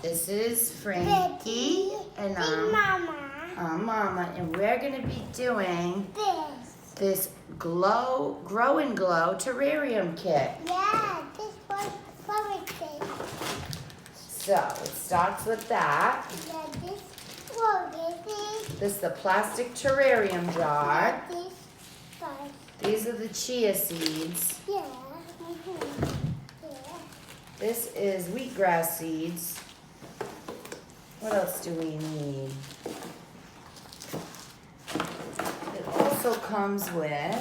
This is Frankie and I'm Mama, and we're gonna be doing this Grow Terrarium kit. Yeah, this was everything. So it starts with that. Yeah, this was This is the plastic terrarium jar. this was. These are the chia seeds. Yeah. Yeah. This is wheatgrass seeds. What else do we need? It also comes with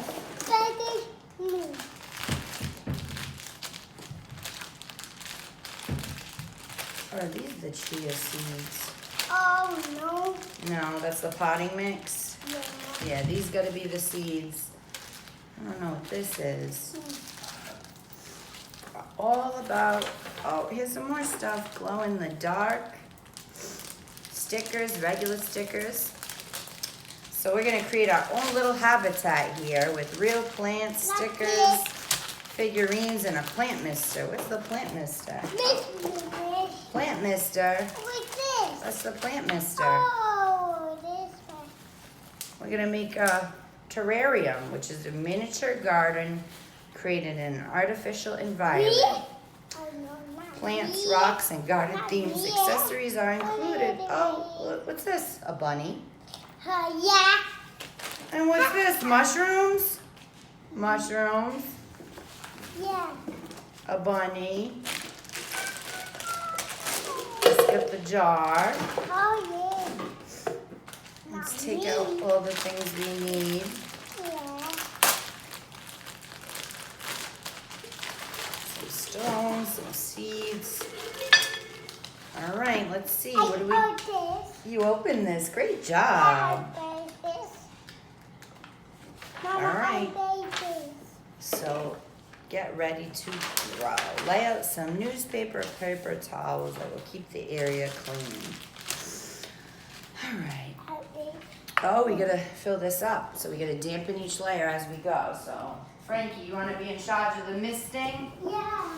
are these the chia seeds? Oh no. No, that's the potting mix. Yeah. Yeah, these gotta be the seeds. I don't know what this is. All about, oh, here's some more stuff. Glow in the dark. Stickers, regular stickers. So we're gonna create our own little habitat here with real plants, stickers, figurines, and a plant mister. What's the plant mister? Plant mister. What's this? That's the plant mister. Oh, this one. We're gonna make a terrarium, which is a miniature garden created in an artificial environment. Oh, no, not Plants, me. rocks, and garden Not themes me. accessories are included. Oh, look, what's this? A bunny. Yeah. And what's this? Mushrooms? Mushrooms. Yeah. A bunny. Let's get the jar. Oh, yeah. Let's take out all the things we need. Yeah. Some stones, some seeds. All right, let's see. I What do we? wrote this. You opened this. Great job. I made this. Mama, All right. I made this. So get ready to grow. Lay out some newspaper, paper towels that will keep the area clean. All right. I made. Oh, we gotta fill this up. So we gotta dampen each layer as we go. So Frankie, you wanna be in charge of the misting? Yeah.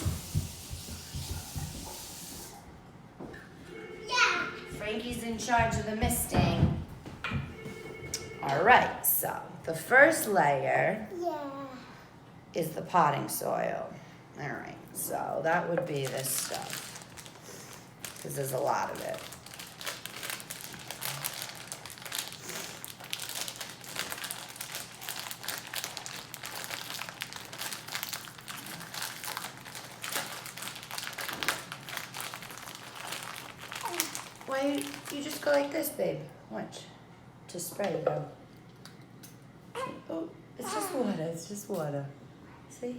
Yeah. Frankie's in charge of the misting. All right, so the first layer Yeah. is the potting soil. All right, so that would be this stuff, because there's a lot of it. Why you just go like this, babe? Watch. Just spray it out. Oh, it's just water. It's just water. See?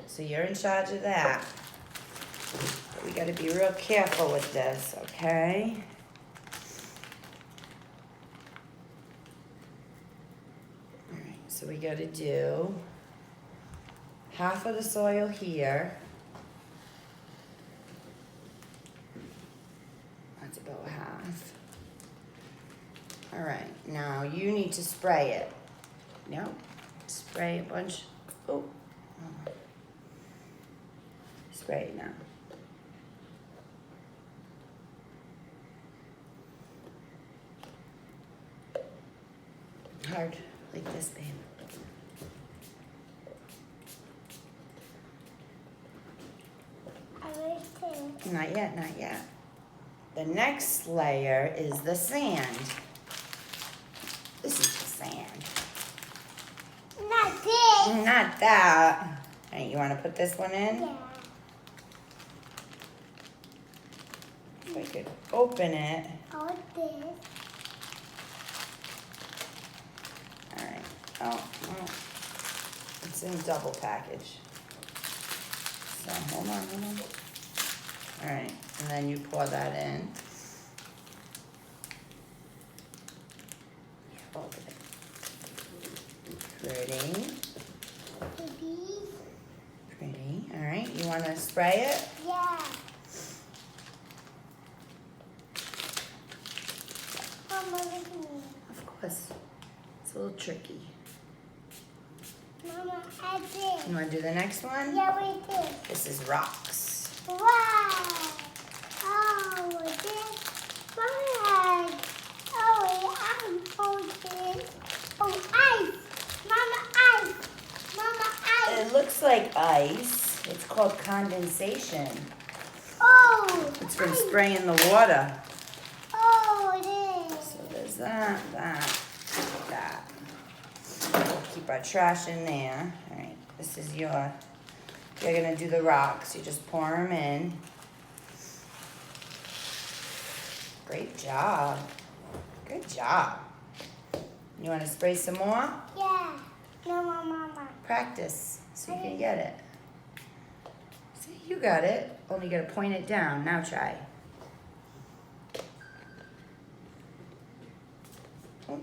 So you're in charge of that. But we got to be real careful with this, okay? All right. So we got to do half of the soil here. That's about half. All right, now you need to spray it. No, spray a bunch. Oh, spray it now. Hard, like this, babe. I made this. Not yet, not yet. The next layer is the sand. This is the sand. Not this. Not that. All right, you want to put this one in? Yeah. We could open it. All this. All right. Oh, well, it's in a double package. So hold on, hold on. All right, and then you pour that in. Yeah, open it. Pretty, Baby. pretty. All right, you want to spray it? Yeah. Mama, look at me. Of course. It's a little tricky. Mama, I did. You want to do the next one? Yeah, we did. This is rocks. Wow. It looks like ice. It's called condensation. Oh. It's from spraying the water. Oh, it is. So there's that. We'll keep our trash in there. All right, this is you're gonna do the rocks. You just pour them in. Great job. Good job. You want to spray some more? Yeah. No, Mama. Practice so you can get it. See, you got it. Only you gotta point it down. Now try. Oh.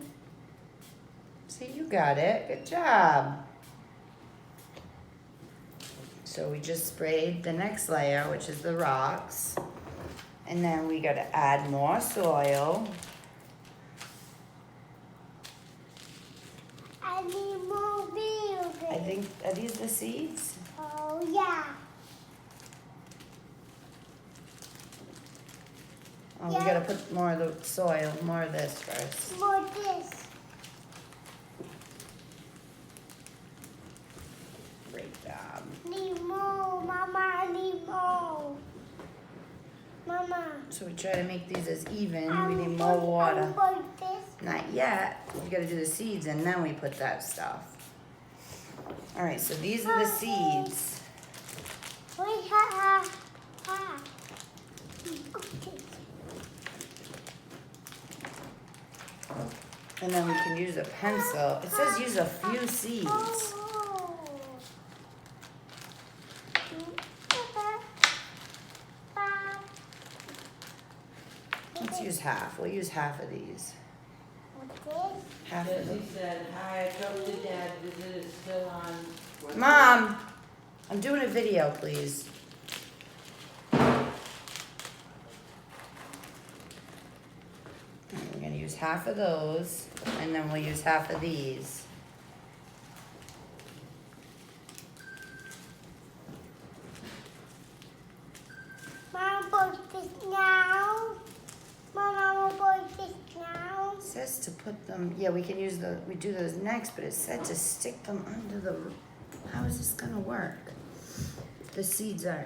See, you got it. Good job. So we just sprayed the next layer, which is the rocks. And then we gotta add more soil. I need more building. I think, are these the seeds? Oh, yeah. Oh, we gotta put more of the soil, more of this first. More this. Great job. Need more, Mama. I need more. Mama. So we try to make these as even. I We need want- more water. I want this. Not yet. You gotta do the seeds and then we put that stuff. All right, so these are the seeds. Wait, Okay. And then we can use a pencil. It says use a few seeds. Oh. Let's use half. We'll use half of these. Half of Jesse them. said, hi, I dropped the dad, visit is still on. Mom, I'm doing a video, please. We're gonna use half of those, and then we'll use half of these. Mom, put this now. Mama, put this now. It says to put them, yeah, we can use we do those next, but it said to stick them under the, how is this gonna work? The seeds are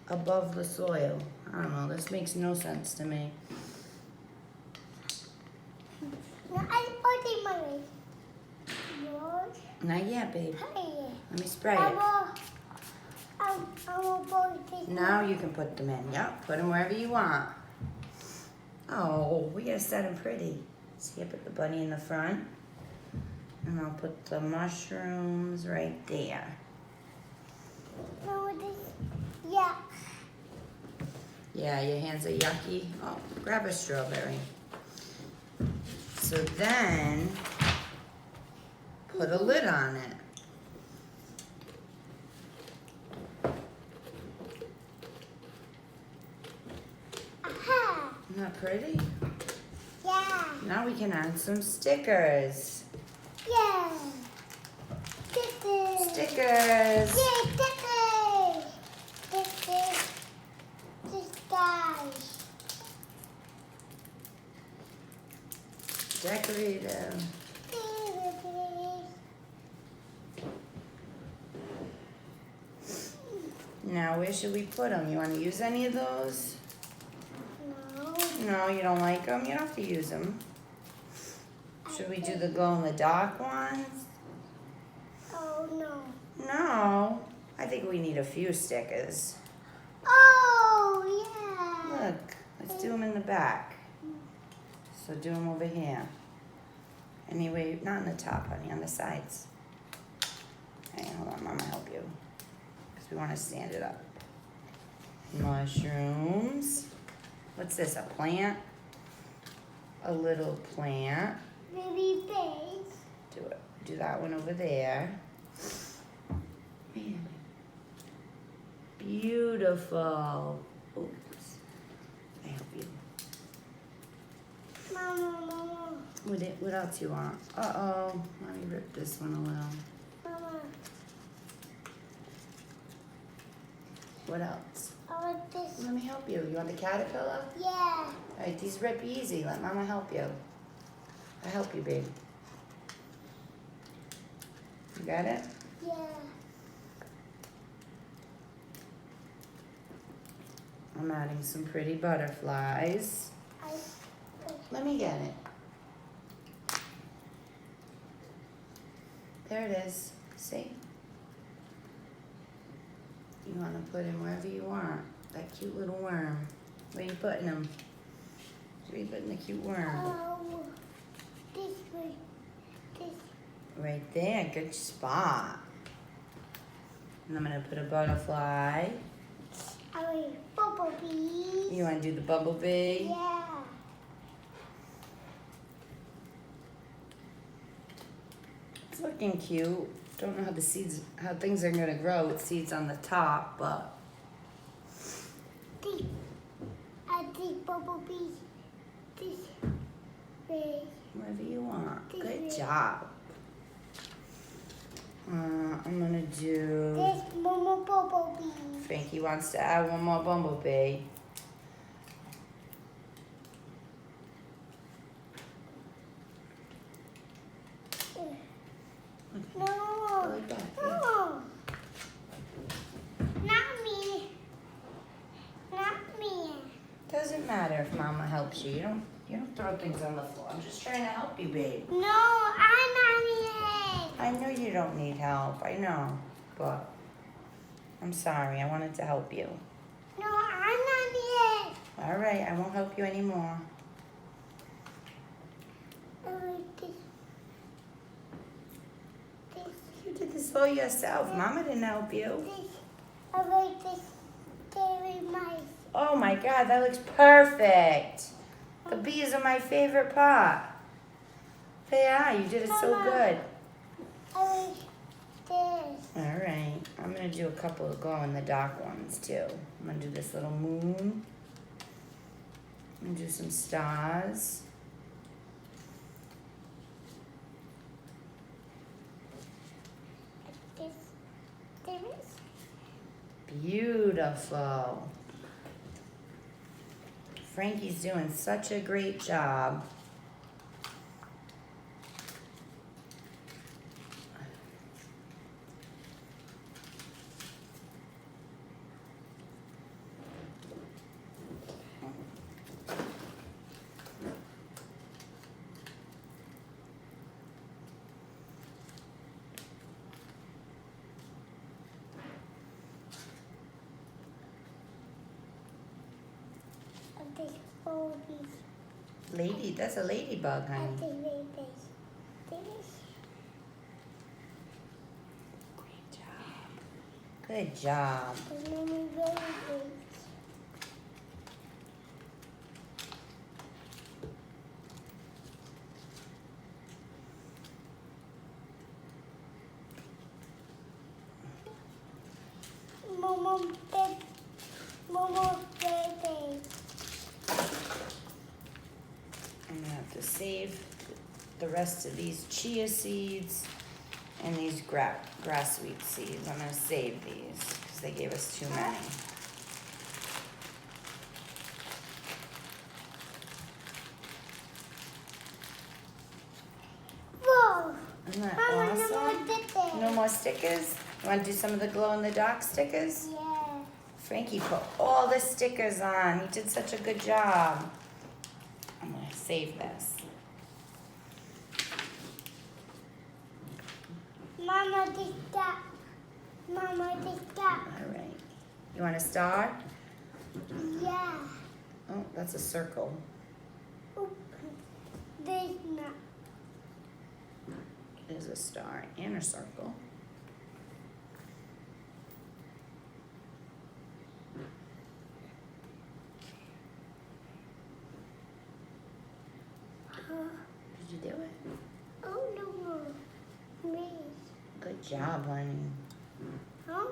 above the soil. I don't know, this makes no sense to me. No, I put it, Mommy. Yours. Not yet, babe. Hey. Let me spray it. I will put this. Now you can put them in. Yep, put them wherever you want. Oh, we gotta set them pretty. See, I put the bunny in the front. And I'll put the mushrooms right there. No, this. Yeah. Yeah, your hands are yucky. Oh, grab a strawberry. So then, put a lid on it. Aha. Isn't that pretty? Yeah. Now we can add some stickers. Yeah. Stickers. Stickers. Yeah, stickers. Stickers. This guys. Decorate them. Now, where should we put them? You want to use any of those? No. No, you don't like them? You don't have to use them. Should we do the glow-in-the-dark ones? Oh, no. No. I think we need a few stickers. Oh, yeah. Look, let's do them in the back. So do them over here. Anyway, not on the top, honey, on the sides. Hey, hold on, Mama, help you. Because we want to stand it up. Mushrooms. What's this, a plant? A little plant. Baby face. Do it. Do that one over there. Man. Beautiful. Oops. I help you. Mama. What else you want? Uh-oh. Let me rip this one a little. Mama. What else? I want this. Let me help you. You want the caterpillar? Yeah. All right, these rip easy. Let Mama help you. I help you, babe. You got it? Yeah. I'm adding some pretty butterflies. Let me get it. There it is. See? You want to put him wherever you want. That cute little worm. Where are you putting him? Where are you putting the cute worm? This way. This. Right there. Good spot. And I'm going to put a butterfly. Bumblebee. You want to do the bumblebee? Yeah. It's looking cute. Don't know how things are going to grow with seeds on the top, but This. This bumblebee. This way. wherever you want. This Good way. job. I'm going to do... This Momo bumblebee. Frankie wants to add one more bumblebee. No. Like that, yeah. No. Not me. Not me. Doesn't matter if Mama helps you. You don't throw things on the floor. I'm just trying to help you, babe. No, I'm not me. I know you don't need help. I know, but I'm sorry. I wanted to help you. No, I'm not me. All right, I won't help you anymore. This. This. You did this all yourself. Mama didn't help you. This. This. Very nice. Oh my God, that looks perfect. The bees are my favorite part. They are. You did it so Mama. good. This. All right, I'm gonna do a couple of glow-in-the-dark ones too. I'm gonna do this little moon. I'm gonna do some stars. This. There is. Beautiful. Frankie's doing such a great job. This bumblebee. Lady, that's a ladybug, honey. This. Great job. Good job. Momo baby. I'm gonna have to save the rest of these chia seeds and these grass wheat seeds. I'm gonna save these because they gave us too many. Whoa. Isn't that Mama, no more awesome? stickers. No more stickers? You wanna do some of the glow-in-the-dark stickers? Yeah. Frankie put all the stickers on. He did such a good job. I'm gonna save this. Mama did that. Mama did that. All right. You want a star? Yeah. Oh, that's a circle. Oop. There's not. There's a star and a circle. Did you do it? Oh no. Me. Good job, honey. Huh?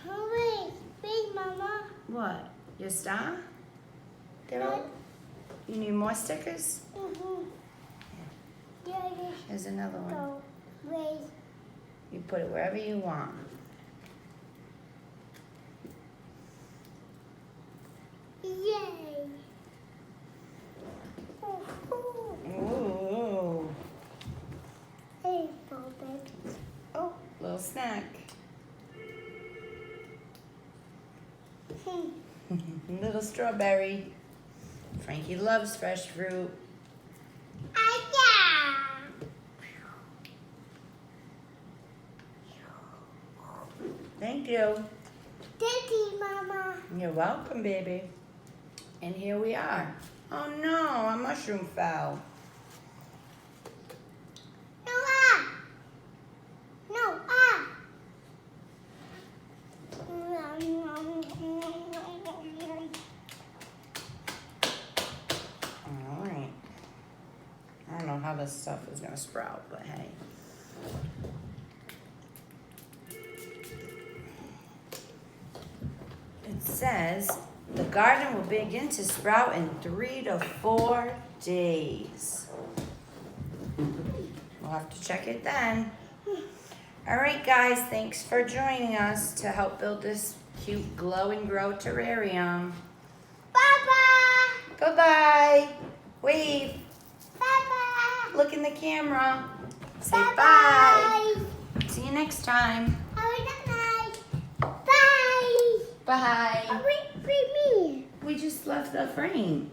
Oh wait, Mama. What? Your star? They're No. all... You need more stickers? Mhm. Yeah, Here's another one. go. Wait. You put it wherever you want. Yay. Oh, oh. Ooh. Hey, Bobby. Oh, little snack. Little strawberry. Frankie loves fresh fruit. Yeah. Thank you. Thank you, Mama. You're welcome, baby. And here we are. Oh no, a mushroom fell. No, ah. No, ah. Alright. I don't know how this stuff is gonna sprout, but hey. It says the garden will begin to sprout in 3 to 4 days. We'll have to check it then. Alright guys, thanks for joining us to help build this cute Glow and Grow Terrarium. Bye-bye. Bye-bye. Wave. Bye-bye. Look in the camera. Say bye. Bye-bye. See you next time. Have a good night. Bye. Bye. Wait for me. We just left the frame.